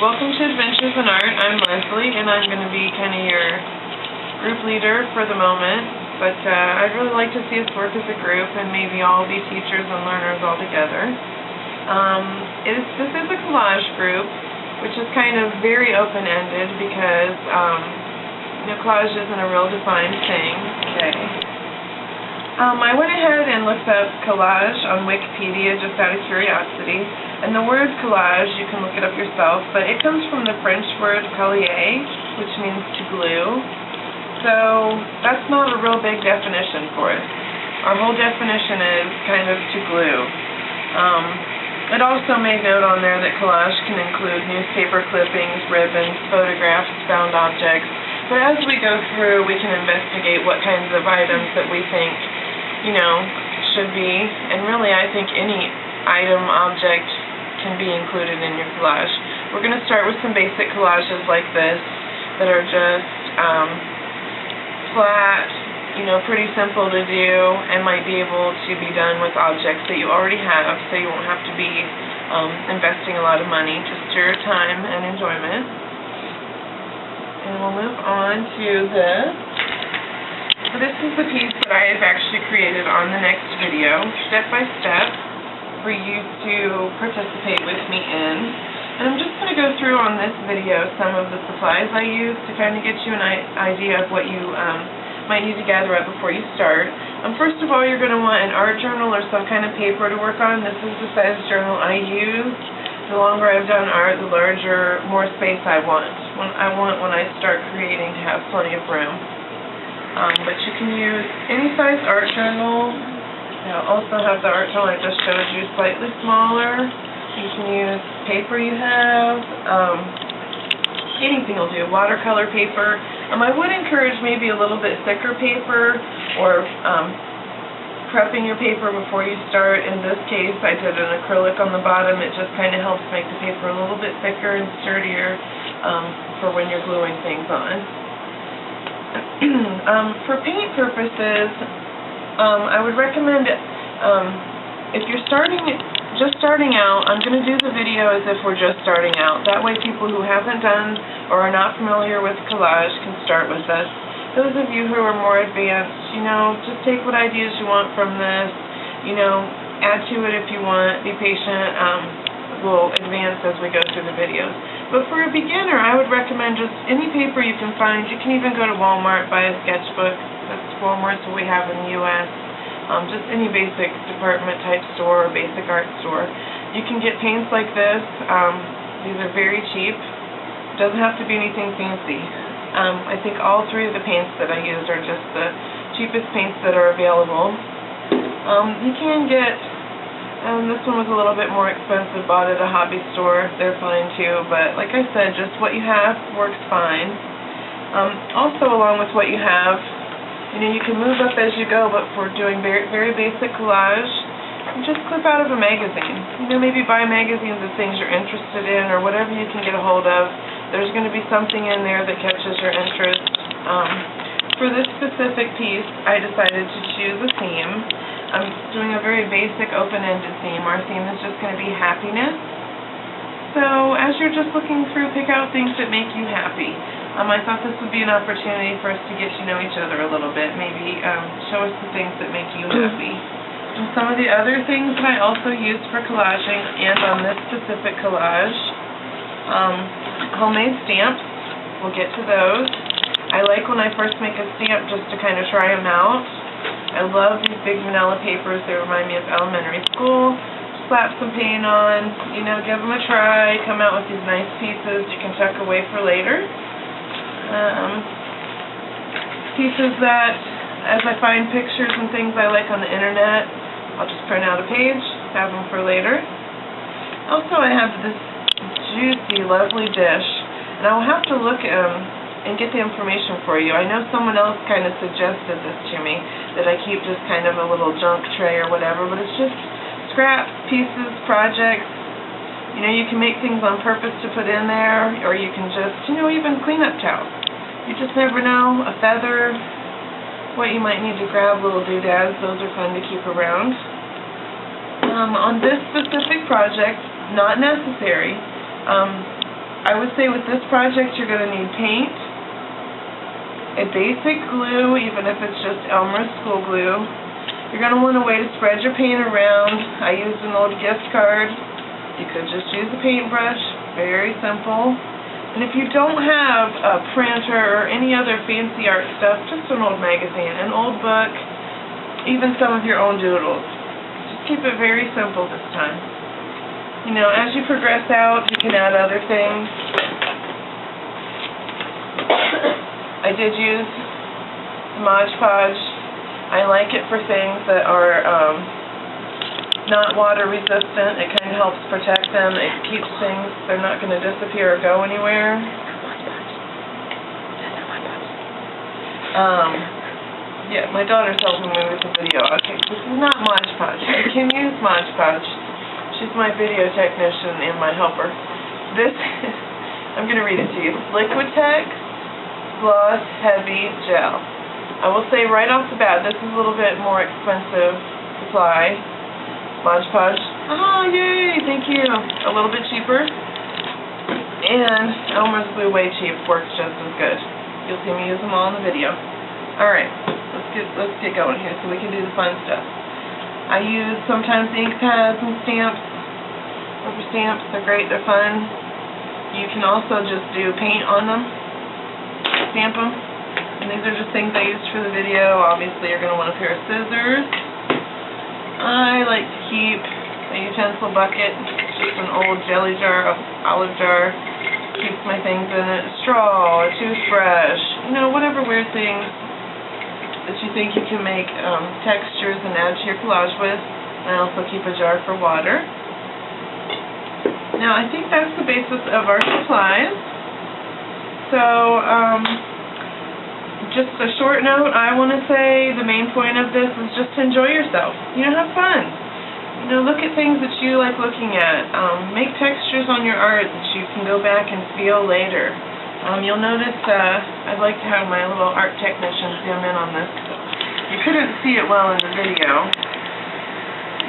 Welcome to Adventures in Art. I'm Leslie, and I'm going to be kind of your group leader for the moment. But I'd really like to see us work as a group and maybe all be teachers and learners all together. This is a collage group, which is kind of very open-ended because collage isn't a real defined thing. Okay. I went ahead and looked up collage on Wikipedia just out of curiosity. And the word collage, you can look it up yourself, but it comes from the French word coller, which means to glue. So that's not a real big definition for it. Our whole definition is kind of to glue. It also made note on there that collage can include newspaper clippings, ribbons, photographs, found objects. But as we go through, we can investigate what kinds of items that we think, should be. And really, I think any item, object can be included in your collage. We're going to start with some basic collages like this that are just flat, pretty simple to do, and might be able to be done with objects that you already have, so you won't have to be investing a lot of money, just your time and enjoyment. And we'll move on to this. So this is the piece that I have actually created on the next video, step by step, for you to participate with me in. And I'm just going to go through on this video some of the supplies I use to kind of get you an idea of what you might need to gather up before you start. First of all, you're going to want an art journal or some kind of paper to work on. This is the size journal I use. The longer I've done art, the larger, more space I want. When I start creating to have plenty of room. But you can use any size art journal. I also have the art journal I just showed you, slightly smaller. You can use paper you have. Anything will do. Watercolor paper. I would encourage maybe a little bit thicker paper, or prepping your paper before you start. In this case, I did an acrylic on the bottom. It just kind of helps make the paper a little bit thicker and sturdier for when you're gluing things on. For paint purposes, I would recommend, if you're just starting out, I'm going to do the video as if we're just starting out. That way people who haven't done or are not familiar with collage can start with us. Those of you who are more advanced, just take what ideas you want from this, add to it if you want, be patient. We'll advance as we go through the videos. But for a beginner, I would recommend just any paper you can find. You can even go to Walmart, buy a sketchbook. That's Walmart's what we have in the U.S. Just any basic department type store or basic art store. You can get paints like this. These are very cheap. Doesn't have to be anything fancy. I think all three of the paints that I used are just the cheapest paints that are available. You can get, this one was a little bit more expensive, bought at a hobby store. They're fine too, but like I said, just what you have works fine. Also, along with what you have, you can move up as you go, but for doing very, very basic collage, just clip out of a magazine. Maybe buy magazines of things you're interested in or whatever you can get a hold of. There's going to be something in there that catches your interest. For this specific piece, I decided to choose a theme. I'm doing a very basic open-ended theme. Our theme is just going to be happiness. So as you're just looking through, pick out things that make you happy. I thought this would be an opportunity for us to get to know each other a little bit. Maybe show us the things that make you happy. And some of the other things that I also used for collaging, and on this specific collage, homemade stamps. We'll get to those. I like when I first make a stamp just to kind of try them out. I love these big manila papers. They remind me of elementary school. Slap some paint on, give them a try. Come out with these nice pieces you can tuck away for later. Pieces that, as I find pictures and things I like on the internet, I'll just print out a page, have them for later. Also, I have this juicy, lovely dish, and I'll have to look and get the information for you. I know someone else kind of suggested this to me, that I keep just kind of a little junk tray or whatever, but it's just scraps, pieces, projects. You can make things on purpose to put in there, or you can just, even cleanup towels. You just never know. A feather, what you might need to grab, little doodads, those are fun to keep around. On this specific project, not necessary, I would say with this project you're going to need paint, a basic glue, even if it's just Elmer's school glue. You're going to want a way to spread your paint around. I used an old gift card. You could just use a paintbrush. Very simple. And if you don't have a printer or any other fancy art stuff, just an old magazine, an old book, even some of your own doodles. Just keep it very simple this time. You know, as you progress out, you can add other things. I did use Mod Podge. I like it for things that are not water resistant. It kind of helps protect them. It keeps things, they're not going to disappear or go anywhere. Yeah, my daughter's helping me with the video. Okay, this is not Mod Podge. You can use Mod Podge. She's my video technician and my helper. This, I'm going to read it to you. Liquitex Gloss Heavy Gel. I will say right off the bat, this is a little bit more expensive supply. Mod Podge. Oh, yay! Thank you. A little bit cheaper. And Elmer's Glue Way Cheap works just as good. You'll see me use them all in the video. Alright, let's get going here so we can do the fun stuff. I use sometimes ink pads and stamps. Rubber stamps, they're great, they're fun. You can also just do paint on them. Stamp them. And these are just things I used for the video. Obviously you're going to want a pair of scissors. I like to keep a utensil bucket, just an old jelly jar, olive jar, keeps my things in it, a straw, a toothbrush, you know, whatever weird things that you think you can make textures and add to your collage with. I also keep a jar for water. Now I think that's the basis of our supplies. So, just a short note, I want to say the main point of this is just to enjoy yourself. You know, have fun. You know, look at things that you like looking at. Make textures on your art that you can go back and feel later. You'll notice I'd like to have my little art technician zoom in on this. You couldn't see it well in the video.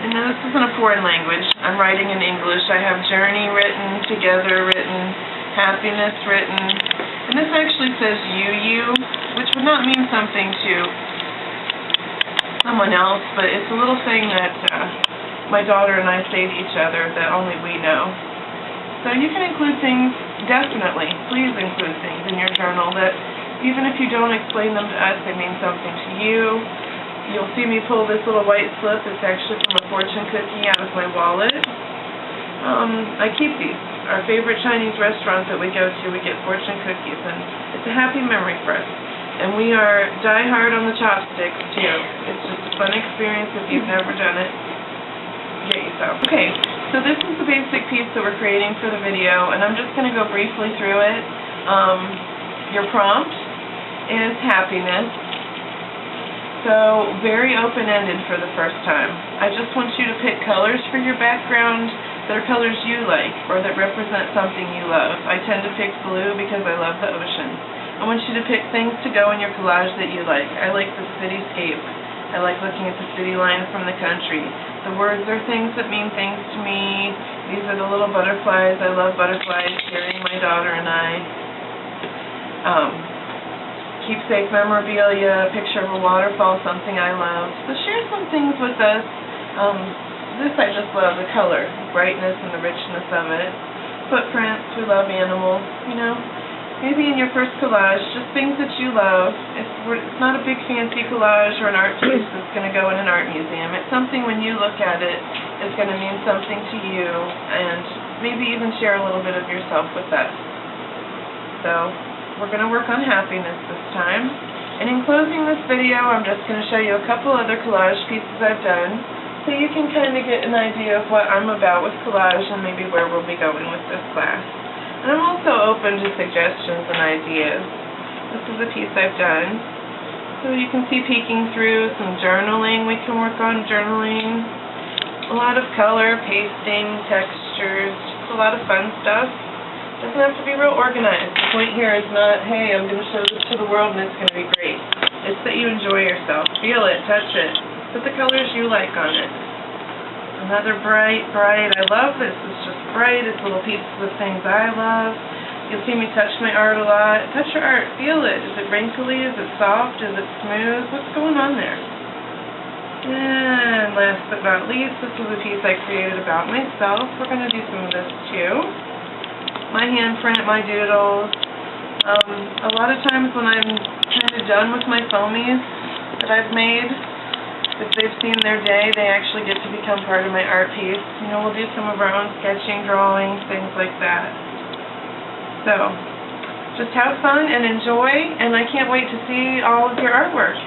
And now this isn't a foreign language. I'm writing in English. I have journey written, together written, happiness written. And this actually says you, which would not mean something to someone else, but it's a little thing that my daughter and I say to each other that only we know. So you can include things, definitely, please include things in your journal that even if you don't explain them to us, they mean something to you. You'll see me pull this little white slip. It's actually from a fortune cookie out of my wallet. I keep these. Our favorite Chinese restaurant that we go to, we get fortune cookies, and it's a happy memory for us. And we are die-hard on the chopsticks, too. It's just a fun experience if you've never done it. Get yourself. Okay, so this is the basic piece that we're creating for the video, and I'm just going to go briefly through it. Your prompt is happiness. So, very open-ended for the first time. I just want you to pick colors for your background that are colors you like, or that represent something you love. I tend to pick blue because I love the ocean. I want you to pick things to go in your collage that you like. I like the cityscape. I like looking at the city line from the country. The words are things that mean things to me. These are the little butterflies. I love butterflies, carrying my daughter and I. Keepsake memorabilia, a picture of a waterfall, something I love. So share some things with us. This I just love, the color, brightness and the richness of it. Footprints, we love animals, you know. Maybe in your first collage, just things that you love. It's not a big fancy collage or an art piece that's going to go in an art museum. It's something when you look at it, it's going to mean something to you, and maybe even share a little bit of yourself with us. So, we're going to work on happiness this time. And in closing this video, I'm just going to show you a couple other collage pieces I've done, so you can kind of get an idea of what I'm about with collage and maybe where we'll be going with this class. And I'm also open to suggestions and ideas. This is a piece I've done. So you can see peeking through some journaling. We can work on journaling. A lot of color, pasting, textures, just a lot of fun stuff. Doesn't have to be real organized. The point here is not, hey, I'm going to show this to the world and it's going to be great. It's that you enjoy yourself. Feel it, touch it. Put the colors you like on it. Another bright, I love this. It's just bright. It's little pieces of things I love. You'll see me touch my art a lot. Touch your art. Feel it. Is it wrinkly? Is it soft? Is it smooth? What's going on there? And last but not least, this is a piece I created about myself. We're going to do some of this too. My handprint, my doodles. A lot of times when I'm kind of done with my foamies that I've made, if they've seen their day, they actually get to become part of my art piece. You know, we'll do some of our own sketching, drawings, things like that. So, just have fun and enjoy, and I can't wait to see all of your artwork.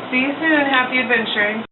See you soon. Happy adventuring.